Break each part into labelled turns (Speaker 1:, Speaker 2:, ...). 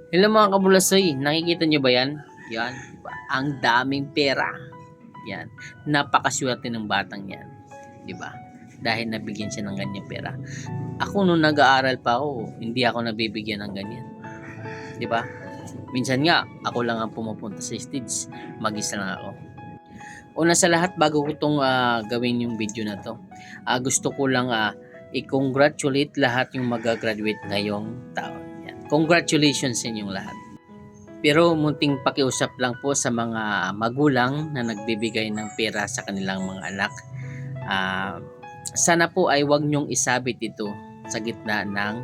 Speaker 1: Hello mga kabulasoy, nakikita nyo ba yan? Yan, diba? Ang daming pera. Yan, napakaswerte ng batang yan. Diba? Dahil nabigyan siya ng ganyan pera. Ako nung nag-aaral pa ako, hindi ako nabibigyan ng ganyan. Diba? Minsan nga, ako lang ang pumupunta sa stage. Mag-isa lang ako. Una sa lahat, bago ko itong gawin yung video na to, gusto ko lang i-congratulate lahat yung mag-graduate ngayong taon. Yan. Congratulations sa inyong lahat. Pero munting pakiusap lang po sa mga magulang na nagbibigay ng pera sa kanilang mga anak. Sana po ay wag nyong isabit ito sa gitna ng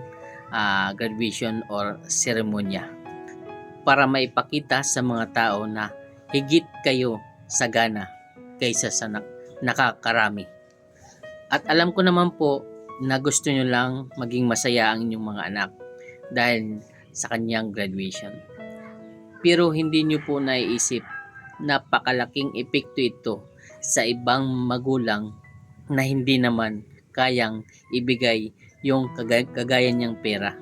Speaker 1: graduation or seremonya para maipakita sa mga tao na higit kayo sagana kaysa sa nakakarami. At alam ko naman po na gusto nyo lang maging masaya ang inyong mga anak dahil sa kanyang graduation. Pero hindi nyo po naiisip napakalaking epekto ito sa ibang magulang na hindi naman kayang ibigay yung kagaya niyang pera.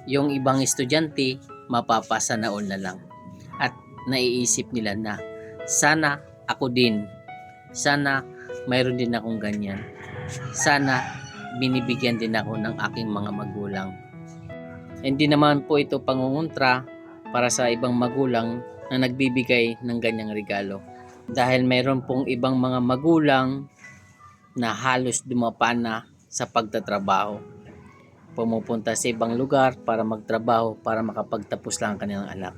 Speaker 1: Yung ibang estudyante mapapasa na all na lang at naiisip nila na sana ako din, sana mayroon din akong ganyan, sana binibigyan din ako ng aking mga magulang. Hindi naman po ito pangungontra para sa ibang magulang na nagbibigay ng ganyang regalo. Dahil mayroon pong ibang mga magulang na halos dumapa na sa pagtatrabaho. Pumupunta sa ibang lugar para magtrabaho para makapagtapos lang ang kanilang anak.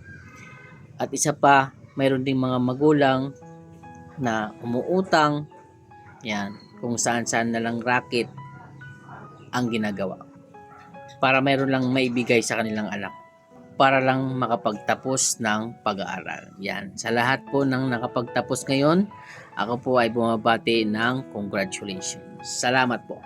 Speaker 1: At isa pa, mayroon ding mga magulang na umuutang, yan, kung saan-saan na lang racket ang ginagawa. Para mayroon lang maibigay sa kanilang anak. Para lang makapagtapos ng pag-aaral. Yan. Sa lahat po ng nakapagtapos ngayon, ako po ay bumabati ng congratulations. Salamat po.